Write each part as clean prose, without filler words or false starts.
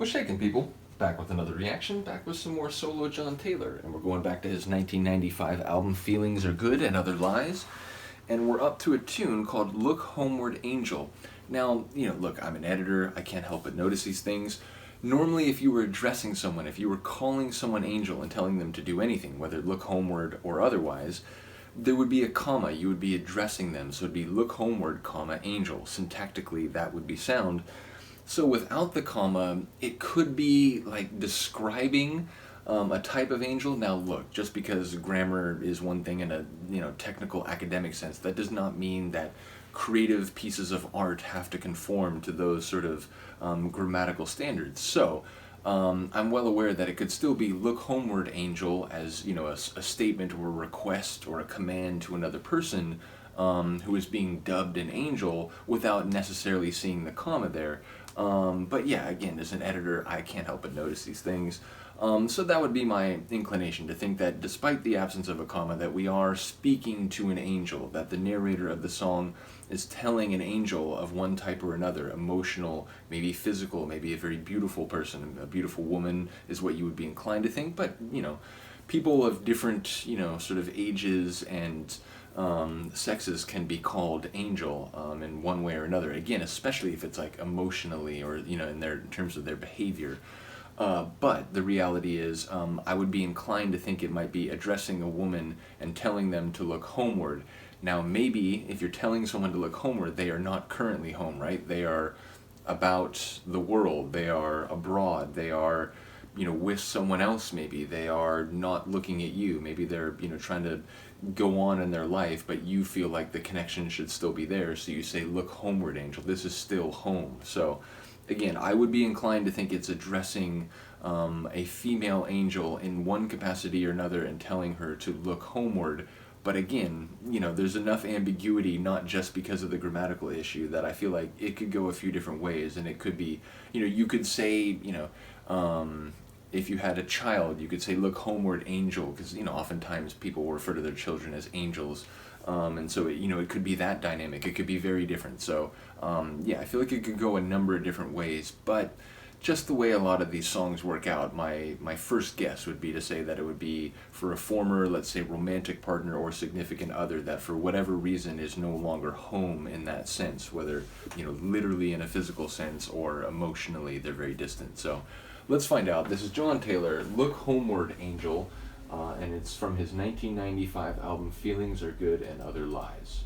What's shaking, people? Back with another reaction, back with some more solo John Taylor, and we're going back to his 1995 album Feelings Are Good and Other Lies, and we're up to a tune called Look Homeward Angel. Now, look, I'm an editor, I can't help but notice these things. Normally, if you were addressing someone, if you were calling someone angel and telling them to do anything, whether look homeward or otherwise, there would be a comma, you would be addressing them, so it'd be look homeward, comma, angel. Syntactically, that would be sound. So without the comma, it could be like describing a type of angel. Now look, just because grammar is one thing in a technical academic sense, that does not mean that creative pieces of art have to conform to those sort of grammatical standards. So I'm well aware that it could still be look homeward angel as a statement or a request or a command to another person who is being dubbed an angel without necessarily seeing the comma there. But yeah, again, as an editor, I can't help but notice these things. So that would be my inclination, to think that despite the absence of a comma, that we are speaking to an angel, that the narrator of the song is telling an angel of one type or another, emotional, maybe physical, maybe a very beautiful person, a beautiful woman is what you would be inclined to think, but, people of different, sort of ages and sexes can be called angel in one way or another. Again, especially if it's like emotionally or in terms of their behavior. But the reality is, I would be inclined to think it might be addressing a woman and telling them to look homeward. Now, maybe if you're telling someone to look homeward, they are not currently home, right? They are about the world. They are abroad. They are with someone else. Maybe they are not looking at you. Maybe they're trying to go on in their life, but you feel like the connection should still be there, so you say look homeward, angel. This is still home. So again, I would be inclined to think it's addressing a female angel in one capacity or another and telling her to look homeward. But again, there's enough ambiguity, not just because of the grammatical issue, that I feel like it could go a few different ways. And it could be, you could say, if you had a child, you could say, look homeward, angel, because, oftentimes people will refer to their children as angels. And so, it could be that dynamic. It could be very different. So, yeah, I feel like it could go a number of different ways. But just the way a lot of these songs work out, my first guess would be to say that it would be for a former, let's say, romantic partner or significant other that for whatever reason is no longer home in that sense, whether, literally in a physical sense or emotionally they're very distant. So let's find out. This is John Taylor, Look Homeward, Angel, and it's from his 1995 album Feelings Are Good and Other Lies.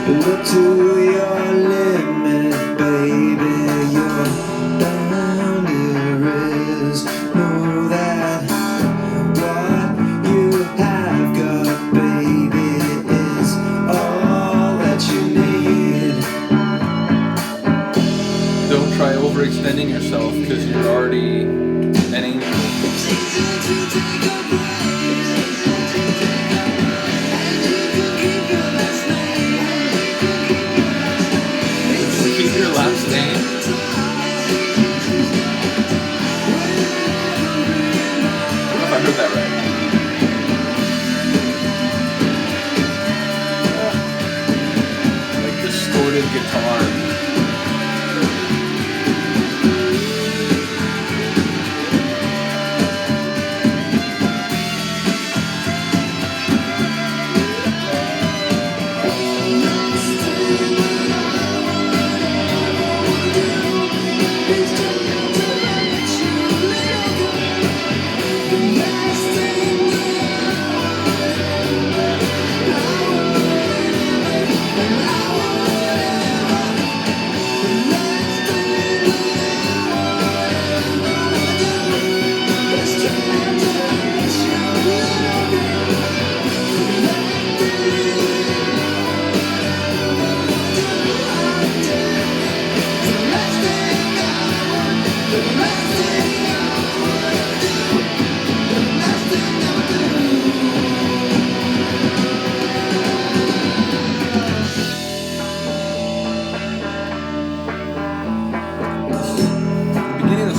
Look to your limit, baby, your boundaries. Know that what you have got, baby, is all that you need. Don't try overextending yourself, because you're already an angel. Keep your last name. I don't know if I heard that right. Like distorted guitar.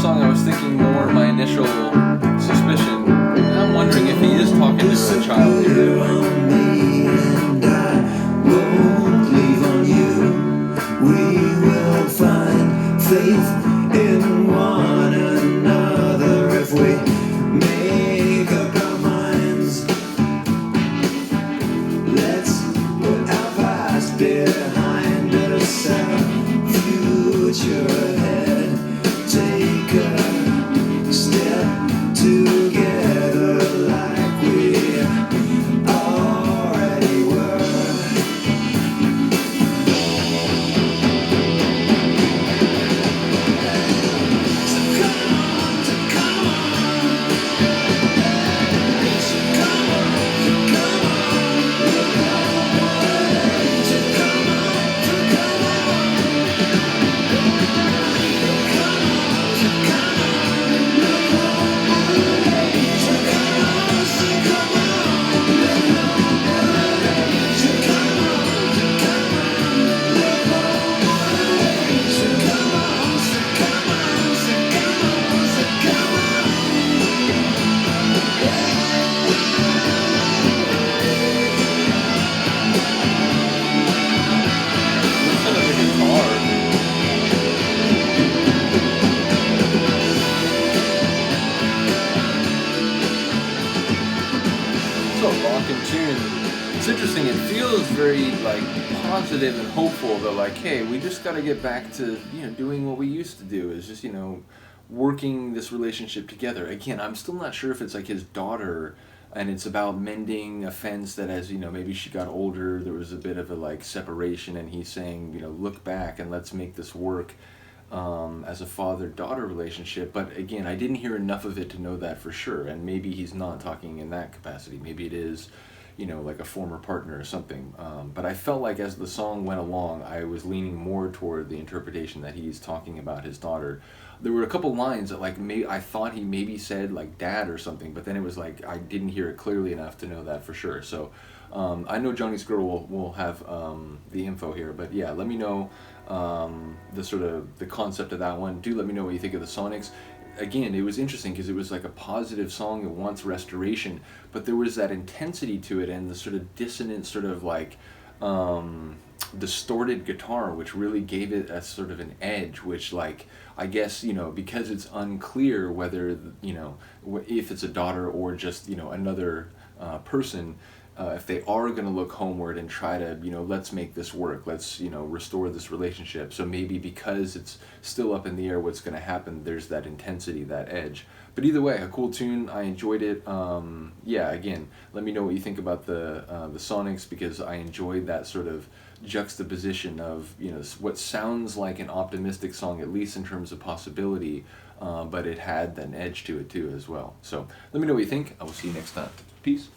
song, I was thinking more my initial suspicion. I'm wondering if he is talking to a child here. On me and I won't leave on you. We will find faith in one another if we make up our minds. Let's put our past behind us, our future ahead. Take a step together like we already were. So come on, so come on. So come on, so come on. So come on, so come on. Instead of a guitar. So rockin' tune. It's interesting. It feels very like positive and hopeful. That like, hey, we just got to get back to doing what we used to do. Is just working this relationship together. Again, I'm still not sure if it's like his daughter, and it's about mending a fence that as maybe she got older, there was a bit of a like separation, and he's saying look back and let's make this work. As a father-daughter relationship, but again, I didn't hear enough of it to know that for sure, and maybe he's not talking in that capacity. Maybe it is, like a former partner or something. But I felt like as the song went along, I was leaning more toward the interpretation that he's talking about his daughter. There were a couple lines that like I thought he maybe said like dad or something, but then it was like I didn't hear it clearly enough to know that for sure. So I know Johnny's Girl will have the info here, but yeah, let me know the sort of the concept of that one. Do let me know what you think of the Sonics. Again, it was interesting because it was like a positive song that wants restoration, but there was that intensity to it and the sort of dissonant sort of like distorted guitar, which really gave it a sort of an edge, which like I guess because it's unclear whether if it's a daughter or just another person, if they are going to look homeward and try to let's make this work, let's restore this relationship. So maybe because it's still up in the air what's going to happen, there's that intensity, that edge. But either way, a cool tune. I enjoyed it. Yeah, again, let me know what you think about the Sonics, because I enjoyed that sort of juxtaposition of what sounds like an optimistic song, at least in terms of possibility, but it had an edge to it too as well. So let me know what you think. I will see you next time. Peace.